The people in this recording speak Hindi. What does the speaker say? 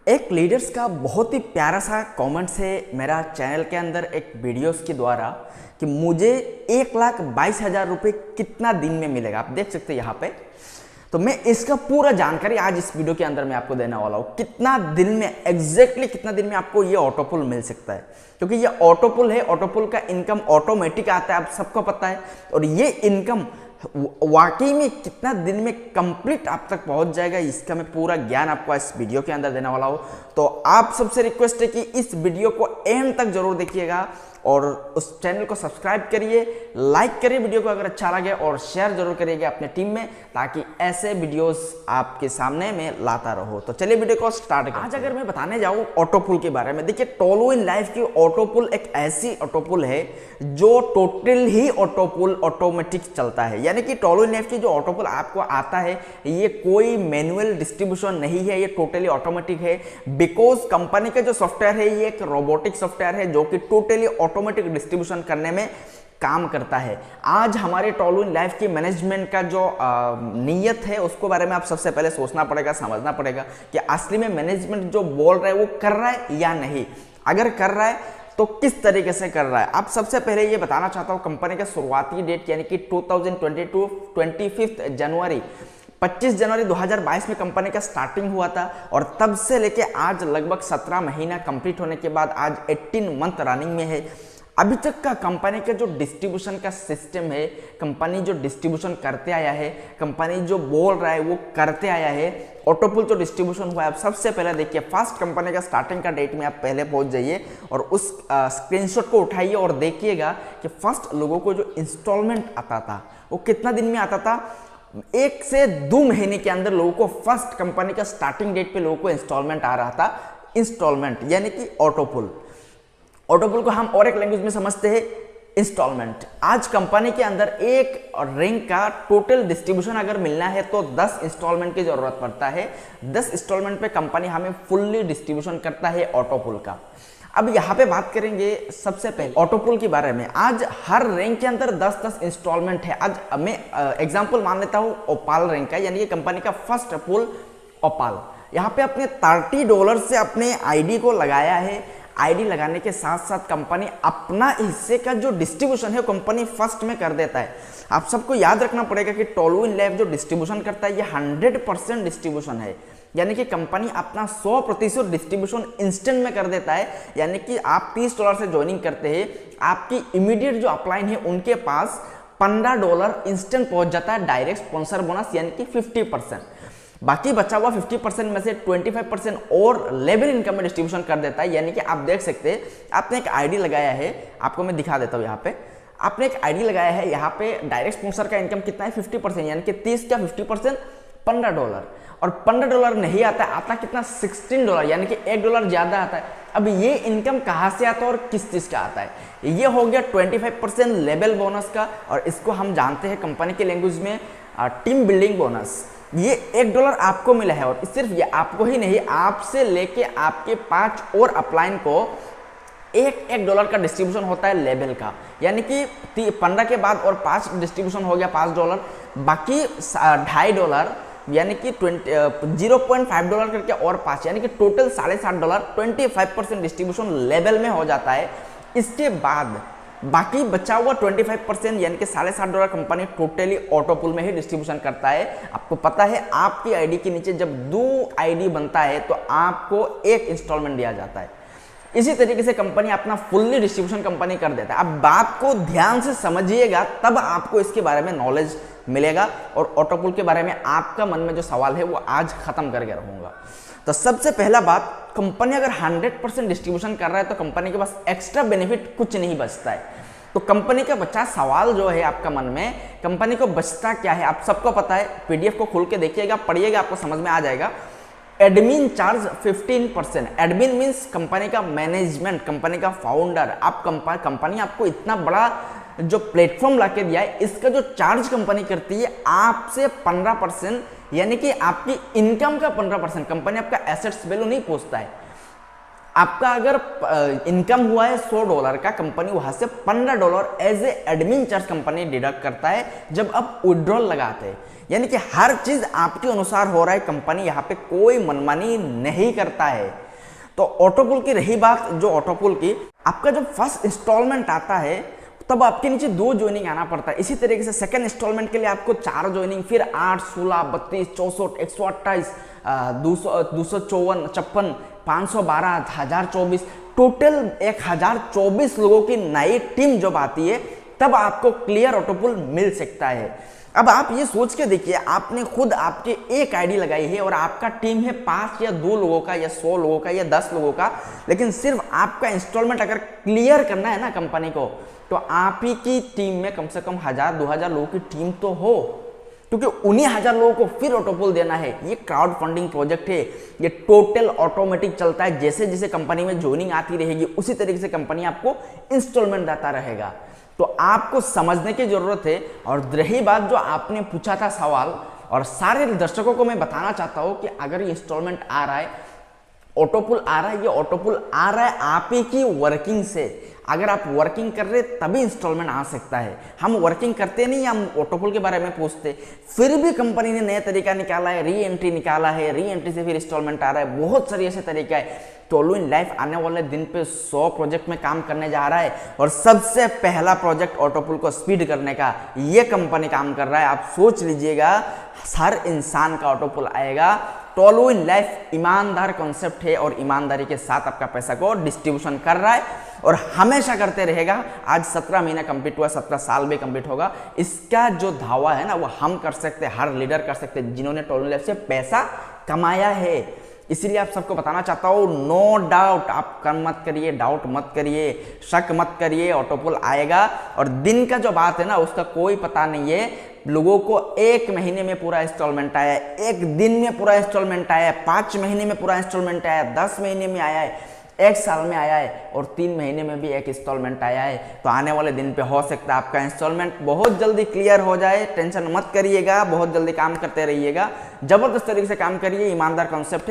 एक लीडर्स का बहुत ही प्यारा सा कमेंट्स है मेरा चैनल के अंदर एक वीडियोस के द्वारा कि मुझे 1,22,000 रुपये कितना दिन में मिलेगा। आप देख सकते हैं यहाँ पे। तो मैं इसका पूरा जानकारी आज इस वीडियो के अंदर मैं आपको देने वाला हूँ। कितना दिन में एग्जैक्टली कितना दिन में आपको ये ऑटोपुल मिल सकता है, क्योंकि ये ऑटोपुल है। ऑटोपुल का इनकम ऑटोमेटिक आता है, आप सबको पता है। और ये इनकम वाकई में कितना दिन में कंप्लीट आप तक पहुंच जाएगा, इसका मैं पूरा ज्ञान आपको इस वीडियो के अंदर देने वाला हूं। तो आप सबसे रिक्वेस्ट है कि इस वीडियो को एंड तक जरूर देखिएगा और उस चैनल को सब्सक्राइब करिए, लाइक करिए वीडियो को अगर अच्छा लगे, और शेयर जरूर करिएगा अपने टीम में, ताकि ऐसे वीडियोस आपके सामने में लाता रहो। तो चलिए वीडियो को स्टार्ट करें। आज अगर मैं बताने जाऊं ऑटोपुल के बारे में, देखिए टोलो इन लाइफ की ऑटोपुल एक ऐसी ऑटोपुल है जो टोटल ही ऑटोपुल ऑटोमेटिक चलता है। यानी कि टोलो इन लाइफ की जो ऑटोपुल आपको आता है, ये कोई मैनुअल डिस्ट्रीब्यूशन नहीं है, ये टोटली ऑटोमेटिक है। बिकॉज कंपनी का जो सॉफ्टवेयर है ये एक रोबोटिक सॉफ्टवेयर है जो कि टोटली ऑटोमेटिक डिस्ट्रीब्यूशन करने में काम करता है। आज हमारे टोलो इन लाइफ की मैनेजमेंट का जो नीयत है उसको बारे में आप सबसे पहले सोचना पड़ेगा, समझना पड़ेगा कि असली में मैनेजमेंट जो बोल रहा है वो कर रहा है या नहीं। अगर कर रहा है तो किस तरीके से कर रहा है। आप सबसे पहले ये बताना चाहता हूँ, कंपनी का शुरुआती डेट यानी कि 2022 25 जनवरी 25 जनवरी 2022 में कंपनी का स्टार्टिंग हुआ था, और तब से लेके आज लगभग 17 महीना कंप्लीट होने के बाद आज 18 मंथ रनिंग में है। अभी तक का कंपनी का जो डिस्ट्रीब्यूशन का सिस्टम है, कंपनी जो डिस्ट्रीब्यूशन करते आया है, कंपनी जो बोल रहा है वो करते आया है। ऑटोपुल जो डिस्ट्रीब्यूशन हुआ है, आप सबसे पहले देखिए फर्स्ट कंपनी का स्टार्टिंग का डेट में आप पहले पहुंच जाइए और उस स्क्रीनशॉट को उठाइए और देखिएगा कि फर्स्ट लोगों को जो इंस्टॉलमेंट आता था वो कितना दिन में आता था। 1 से 2 महीने के अंदर लोगों को फर्स्ट कंपनी का स्टार्टिंग डेट पे लोगों को इंस्टॉलमेंट आ रहा था। इंस्टॉलमेंट यानी कि ऑटोपुल। ऑटोपुल को हम और एक लैंग्वेज में समझते हैं इंस्टॉलमेंट। आज कंपनी के अंदर एक रैंक का टोटल डिस्ट्रीब्यूशन अगर मिलना है तो 10 इंस्टॉलमेंट की जरूरत पड़ता है। 10 इंस्टॉलमेंट पे कंपनी हमें फुल्ली डिस्ट्रीब्यूशन करता है ऑटोपुल का। अब यहाँ पे बात करेंगे सबसे पहले ऑटोपुल के बारे में। आज हर रैंक के अंदर 10-10 इंस्टॉलमेंट है। आज मैं एग्जांपल मान लेता हूँ ओपाल रैंक का, यानी कि कंपनी का फर्स्ट पुल ओपाल। यहाँ पे अपने $30 से अपने आईडी को लगाया है। आईडी लगाने के साथ साथ कंपनी अपना हिस्से का जो डिस्ट्रीब्यूशन है कंपनी फर्स्ट में कर देता है। आप सबको याद रखना पड़ेगा कि टोलो इन लाइफ जो डिस्ट्रीब्यूशन करता है ये 100% डिस्ट्रीब्यूशन है, यानी कि कंपनी अपना 100% डिस्ट्रीब्यूशन इंस्टेंट में कर देता है। यानी कि आप $30 से ज्वाइनिंग करते हैं, आपकी इमीडिएट जो अपलाइन है उनके पास $15 इंस्टेंट पहुंच जाता है डायरेक्ट स्पॉन्सर बोनस, यानी कि 50%। बाकी बचा हुआ 50% में से 25% और लेवल इनकम में डिस्ट्रीब्यूशन कर देता है। यानी कि आप देख सकते हैं, आपने एक आईडी लगाया है, आपको मैं दिखा देता हूँ। यहाँ पे आपने एक आईडी लगाया है, यहाँ पे डायरेक्ट स्पॉन्सर का इनकम कितना है 50%, यानी कि 30 का 50% $15। और $15 नहीं आता, आता कितना $16, यानी कि $1 ज्यादा आता है। अब ये इनकम कहाँ से आता है और किस चीज का आता है? ये हो गया 25% लेवल बोनस का, और इसको हम जानते हैं कंपनी के लैंग्वेज में टीम बिल्डिंग बोनस। ये $1 आपको मिला है, और सिर्फ ये आपको ही नहीं, आपसे लेके आपके 5 और अपलाइन को $1 का डिस्ट्रीब्यूशन होता है लेवल का। यानी कि 15 के बाद और 5 डिस्ट्रीब्यूशन हो गया $5, बाकी $2.5 यानी कि $0.5 करके और 5, यानी कि टोटल $7.5, 25% डिस्ट्रीब्यूशन लेवल में हो जाता है। इसके बाद बाकी बचा हुआ 25% यानी कि $7.5 कंपनी टोटली ऑटोपुल में ही डिस्ट्रीब्यूशन करता है। आपको पता है आपकी आईडी के नीचे जब 2 आईडी बनता है तो आपको 1 इंस्टॉलमेंट दिया जाता है। इसी तरीके से कंपनी अपना फुल्ली डिस्ट्रीब्यूशन कंपनी कर देता है। अब बात को ध्यान से समझिएगा, तब आपको इसके बारे में नॉलेज मिलेगा, और ऑटोपुल के बारे में आपका मन में जो सवाल है वो आज खत्म करके रहूंगा। तो सबसे पहला बात, कंपनी अगर 100% डिस्ट्रीब्यूशन कर रहा है तो कंपनी के पास एक्स्ट्रा बेनिफिट कुछ नहीं बचता है। तो कंपनी का बचा सवाल जो है आपका मन में, कंपनी को बचता क्या है आप सबको पता है। पीडीएफ को खोल के देखिएगा, पढ़िएगा, आपको समझ में आ जाएगा। Admin charge 15%। Admin means company का मैनेजमेंट, कंपनी का फाउंडर। आप कंपनी आपको इतना बड़ा जो प्लेटफॉर्म ला के दिया है, इसका जो चार्ज कंपनी करती है आपसे 15%, यानी कि आपकी इनकम का 15%। कंपनी आपका एसेट्स वैल्यू नहीं पूछता है, आपका अगर इनकम हुआ है $100 का, कंपनी वहां से $15 as a admin charge company deduct करता है जब आप विड्रॉल लगाते हैं। यानी कि हर चीज आपके अनुसार हो रहा है, कंपनी यहाँ पे कोई मनमानी नहीं करता है। तो ऑटोपुल की रही बात, जो ऑटोपुल की आपका जब फर्स्ट इंस्टॉलमेंट आता है तब आपके नीचे 2 ज्वाइनिंग आना पड़ता है। इसी तरीके से सेकंड इंस्टॉलमेंट के लिए आपको 4 ज्वाइनिंग, फिर 8, 16, 32, 64, 128, 254, 56, 512, 1024, टोटल 1024 लोगों की नई टीम जब आती है तब आपको क्लियर ऑटोपुल मिल सकता है। अब आप ये सोच के देखिए, आपने खुद आपके एक आईडी लगाई है और आपका टीम है 5 या 2 लोगों का या 100 लोगों का या 10 लोगों का, लेकिन सिर्फ आपका इंस्टॉलमेंट अगर क्लियर करना है ना कंपनी को, तो आप ही की टीम में कम से कम 1000-2000 लोगों की टीम तो हो, क्योंकि उन्हीं 1000 लोगों को फिर ऑटोपुल देना है। ये क्राउड फंडिंग प्रोजेक्ट है, ये टोटल ऑटोमेटिक चलता है। जैसे जैसे कंपनी में ज्वाइनिंग आती रहेगी उसी तरीके से कंपनी आपको इंस्टॉलमेंट देता रहेगा। तो आपको समझने की जरूरत है। और रही बात जो आपने पूछा था सवाल, और सारे दर्शकों को मैं बताना चाहता हूं कि अगर ये इंस्टॉलमेंट आ रहा है, ऑटोपुल आ रहा है, ये ऑटोपुल आ रहा है आप ही की वर्किंग से। अगर आप वर्किंग कर रहे तभी इंस्टॉलमेंट आ सकता है। हम वर्किंग करते नहीं, हम ऑटोपुल के बारे में पूछते। फिर भी कंपनी ने नया तरीका निकाला है, री एंट्री निकाला है, री एंट्री से फिर इंस्टॉलमेंट आ रहा है। बहुत सारे ऐसे तरीका है। टोलू इन लाइफ आने वाले दिन पे 100 प्रोजेक्ट में काम करने जा रहा है और सबसे पहला प्रोजेक्ट ऑटोपुल को स्पीड करने का ये कंपनी काम कर रहा है। आप सोच लीजिएगा, हर इंसान का ऑटोपुल आएगा। टोलू इन लाइफ ईमानदार कॉन्सेप्ट है और ईमानदारी के साथ आपका पैसा को डिस्ट्रीब्यूशन कर रहा है और हमेशा करते रहेगा। आज 17 महीना कंप्लीट हुआ, 17 साल भी कंप्लीट होगा। इसका जो धावा है ना, वो हम कर सकते हैं, हर लीडर कर सकते हैं जिन्होंने टोलू इन लाइफ से पैसा कमाया है। इसीलिए आप सबको बताना चाहता हूँ, नो डाउट, आप कम मत करिए, डाउट मत करिए, शक मत करिए, ऑटोपुल आएगा। और दिन का जो बात है ना, उसका कोई पता नहीं है। लोगों को 1 महीने में पूरा इंस्टॉलमेंट आया है, 1 दिन में पूरा इंस्टॉलमेंट आया है, 5 महीने में पूरा इंस्टॉलमेंट आया है, 10 महीने में आया है, 1 साल में आया है और 3 महीने में भी एक इंस्टॉलमेंट आया है। तो आने वाले दिन पे हो सकता है आपका इंस्टॉलमेंट बहुत जल्दी क्लियर हो जाए। टेंशन मत करिएगा, बहुत जल्दी काम करते रहिएगा, जबरदस्त तरीके से काम करिए। ईमानदार कॉन्सेप्ट है।